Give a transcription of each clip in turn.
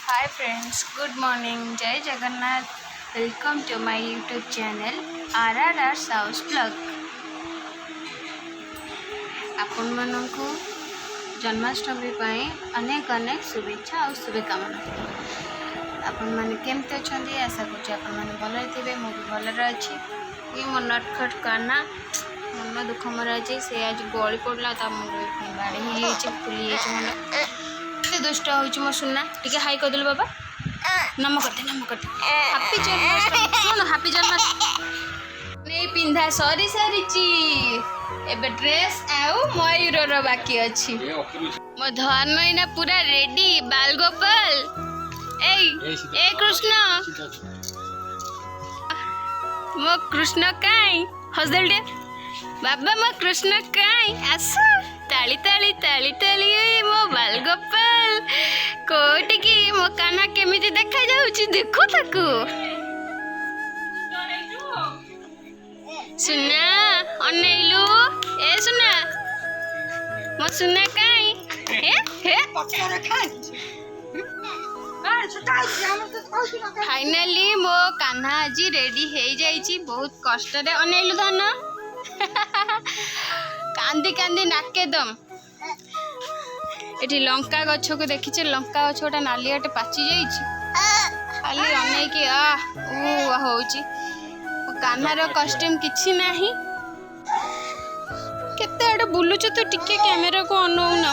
Hi friends, good morning. Jai Jagannath. Welcome to my YouTube channel RRR House Vlog. आपण मानकु जन्माष्टमी पाई अनेक अनेक शुभेच्छा और शुभकामना। आपण माने केमते अछंदी आशा करछि आपण माने भले थिबे मो भी भले अछि। ये मो नटखट काना मन दुख मराजी से आज गली पड़ला ता मुंड बाड़ी ही छै फुली छै मन ते दुष्ट होछि मो सुनना टिके हाई कर देल बाबा नम करते हैप्पी जन्माष्टमी सुन हैप्पी जन्माष्टमी नहीं पिंधा सरी सरीची एबे ड्रेस आउ मयूर बाकी अछि मो धनइना पूरा रेडी बाल गोपाल ए कृष्ण मो कृष्ण काई हसदेल दे बाबा मो कृष्ण काई आस ताली ताली ताली ताली मो बाल गोपाल कोटी की मो काना केमिति देखा जाउची देखो ताकू सुना अनैलू ए सुना मो सुना काई हे फाइनली मो कान्हा आज रेडी हो जाइए बहुत कष्ट रे अनैलू धन कांदी कांदी नाके दम एठी लंका गछ को देखिचे लंका गछ गोटा नालियाटे पाची जाइए खाली अनेक होची कान्हार कस्ट्यूम किछि नाही केते आडे बुलुछ तो टिके कैमरा को अनौ ना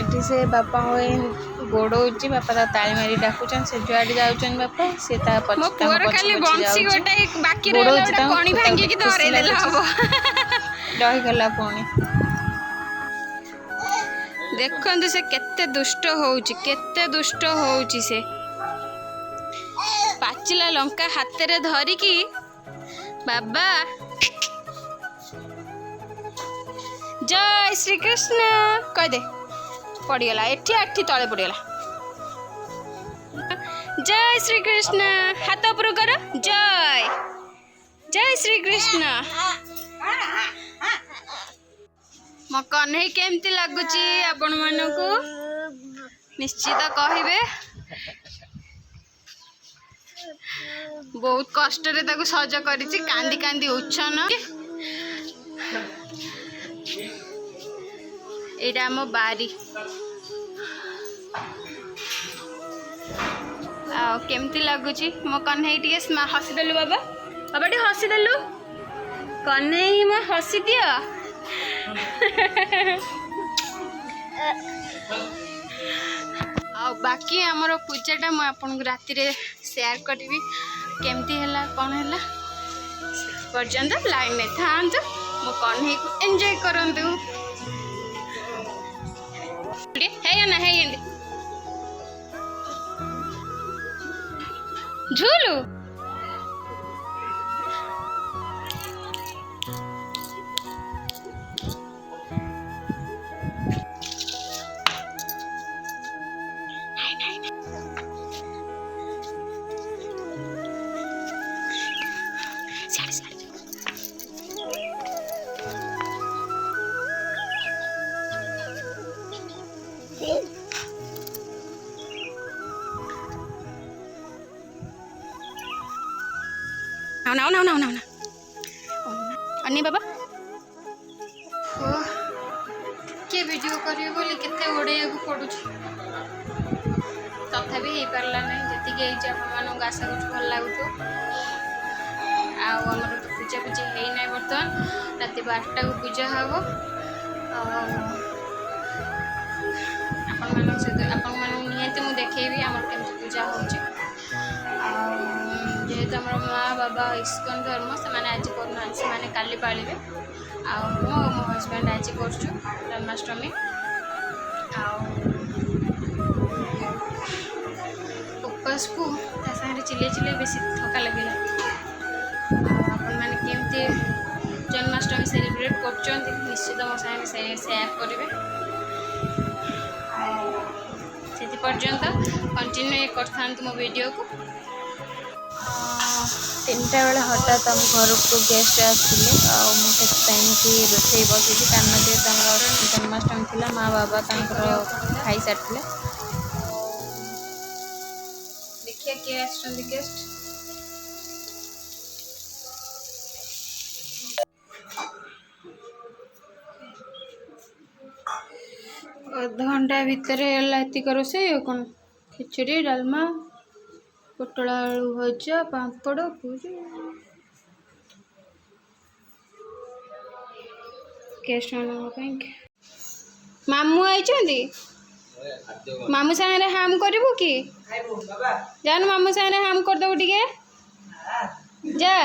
एठी से बापा होए गोड़ौची बापा ता ताली मारी डाकुचन से जुआडी जाउचन बापा से ता पछ मोर खाली बंसी गोटा एक बाकी रहला ओटा कोणी भांगी की धरे देला हबो डही गला कोणी देखंतु से केते दुष्ट होउची से पाचिला लंका हाथ रे धरी की बाबा जय श्री कृष्ण कह दे पड़गला एठी आठी तले पड़गला जय श्री कृष्ण हाथ ऊपर कर जय जय श्री कृष्ण मो कन्हई केमती लगुची आपण मानकु निश्चित कहिबे बहुत कष्ट रे ताकू सज करिछि कांदी कांदी उच्छन एटा मो बारी आ केमती लगुची मो कन्हई टिके हसी देलु बाबा बाबा टी हसी देलु कन्हई मो हसी दियो आ बाकी आमर पूजाटा मुझे आपन को राति रे शेयर करी केमती है कौन है पर्यंत लाइन में था मो कन्हई को एंजॉय करंतु है ना है झूलू ना अन्नी बाबा के वीडियो करियो बोली केते ओडैया को पडुछ तथापि हे परला नहीं जति के आपण को आशा कर भल लागुतो आ हमर पूजा पूजा हे नै बर्तमान राति 12टा को पूजा हबो आपण मान नियंते मु देखेबी हमर केमती पूजा होउछ जेहेतु आम माँ बाबा इस्कन धर्म से आज करना से काली पाले मो हजबैंड आज कर जन्माष्टमी उपवास को चिल्ले चिल्ले बेसी थका लगे आपण मैंने केमती जन्माष्टमी सेलिब्रेट कर निश्चित मो सागे शेयर करेंगे से पर्यंत कंटिन्यू कर मो वीडियो को 3ଟା बेले हठात आम घर को गेस्ट आसते मुझे रोषे बसई कारण जेहतु आम जन्माष्टमी थी माँ बाबा खाई सारी देखिए किए गेस्ट अध घंटा भितर एतिक रोषे कौन खिचड़ी डालमा पोटल आलू भजा पापड़ पूरी गेस्ट मान मामू आई मामू सागर हाम करू कि जान मामू सागर हाम करदेबू टे जा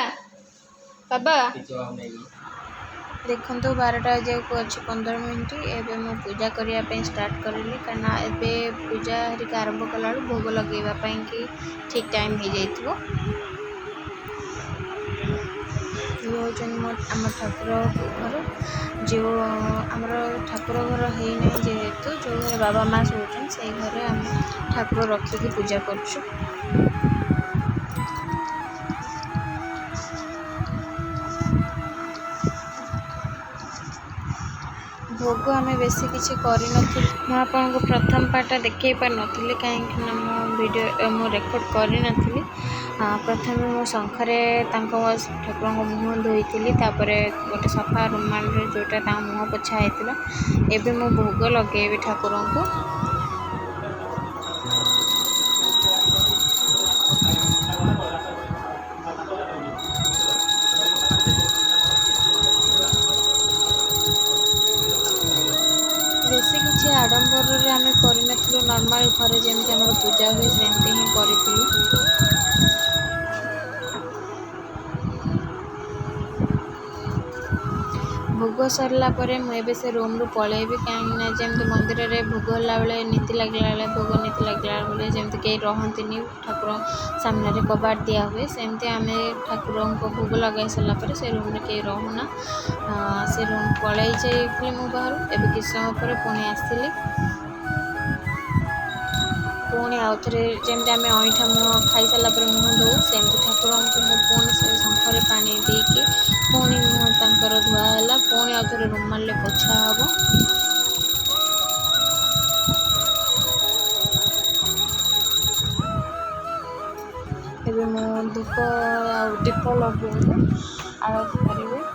बाबा देखो 12टा जाक अच्छे 15 मिनट एवं मु पूजा करने स्टार्ट करी कारण एवं पूजा हरिका आरंभ कला भोग लगेवाई कि ठीक टाइम हो जाइए आम ठाकुर घर जो आमर ठाकुर घर है ना जेहेतु जो घर बाबा माँ शोचन से घरे आम ठाकुर रखिकी पूजा करछु। भोग आम बेसी किसी कर आपको प्रथम पार्टा देखी पार नी कहीं वीडियो मु रेकर्ड करी नथी प्रथम मो शंखरे ठाकुर मुँह धोई गोटे सफा रुमाल जोटा मुँह पोछा होता एवं मो भोग लगे ठाकुर को बेसी किसी आडंबर आम कर नॉर्मल घर जमी आम पूजा हुए सेमती ही करूँ। भोग सरला मुझे से रूम रू पलैबी कहीं जमी मंदिर में भोग होला बेले नीति लगला भोग नीति लगला बेले जमी कहीं रहती ठाकुर सामने कबाट दिया हुए सेमती आम ठाकुर को भोग लगे सारापर से रूम में कहीं रोना से रूम पलि जाइए मु बाहर एवं किस समय पर पुणी आसली पुणी आउ थे जमी आम अईठा मुँह खाई सारापर मुँह धो सेमती ठाकुर को पुणी से शंखरे पानी देकी पुणी मुँह तर धुआला पुणी आउ थे रुमाल पोछा हम एवं मु धूप आ दीप लगे आरती करेंगे।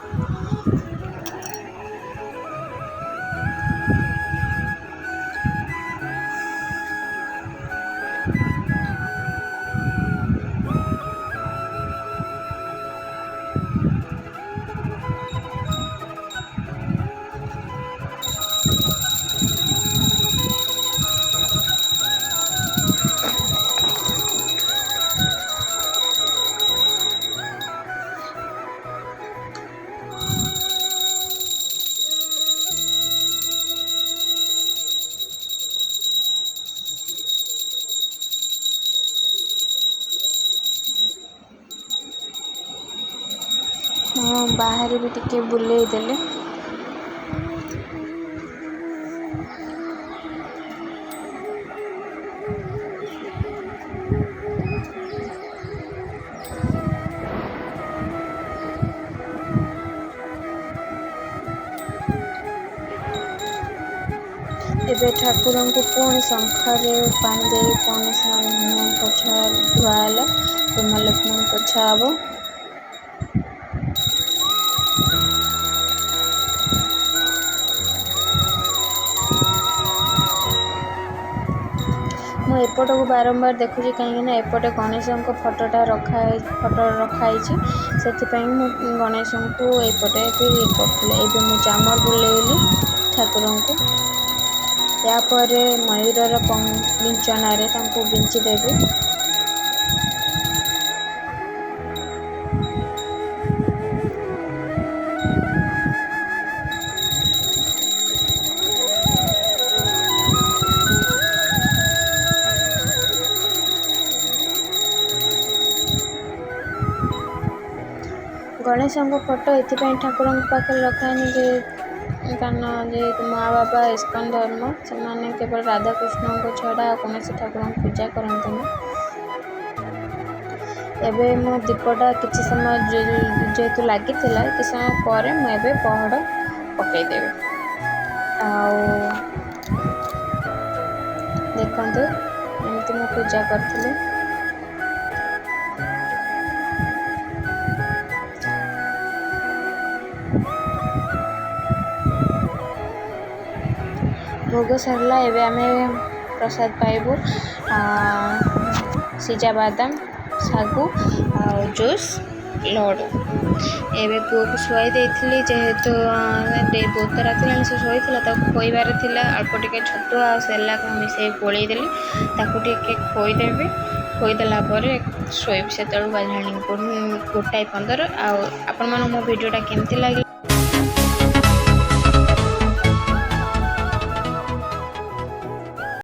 बाहर भी टिके बुले देले एबे ठाकुर को पुणी शंखरे पानी दे पुणी मुँह पोछा धुआला रुमाल पुणी पोछा हम मु एपट को बारंबार देखुची कहीं एपटे गणेश फोटोटा रखाई से गणेश को एपटे भी करते एवं मुझे चामर बुलेली ठाकुर को यापर मयूर विंचन विंची देवी गणेश फोटो ये ठाकुर पाखे रखानी जे कारण जेहेतु माँ बाबा इस्कन धर्म से केवल राधाकृष्ण को छड़ा कौन ठाकुर पूजा करते ଏବେ ମୋ ଦୀପଟା କିଛି ସମୟ ଯେହେତୁ ଲାଗିଥିଲା କିଛି ସମୟ ପରେ ମୁଁ ଏବେ ପହଡ଼ ପକାଇଦେବି। ଆଉ ଦେଖନ୍ତୁ ଏମିତି ମୁଁ ପୂଜା କରିଥିଲି। ଭୋଗ ସରିଲା, ଏବେ ଆମେ ପ୍ରସାଦ ପାଇବୁ ସିଝା ବାଦାମ, ଶାଗୁ ଆଉ ଜୁସ୍, ଲଡ଼ୁ। ଏବେ ପୁଅକୁ ଶୁଆଇ ଦେଇଥିଲି, ଯେହେତୁ ବହୁତ ରାତିଲାଣି ସେ ଶୋଇଥିଲା, ତାକୁ ଖୋଇବାରେ ଥିଲା। ଅଳ୍ପ ଟିକେ ଛତୁଆ ଆଉ ସେରେଲାକ୍ ମୁଁ ମିଶାଇ ଗୋଳେଇ ଦେଲି, ତାକୁ ଟିକେ ଖୋଇଦେବି। ଖୋଇଦେଲା ପରେ ଶୋଇବି। ସେତେବେଳକୁ ବାଜିଲାଣି 1:15। ଆଉ ଆପଣମାନଙ୍କୁ ମୋ ଭିଡ଼ିଓଟା କେମିତି ଲାଗିଲା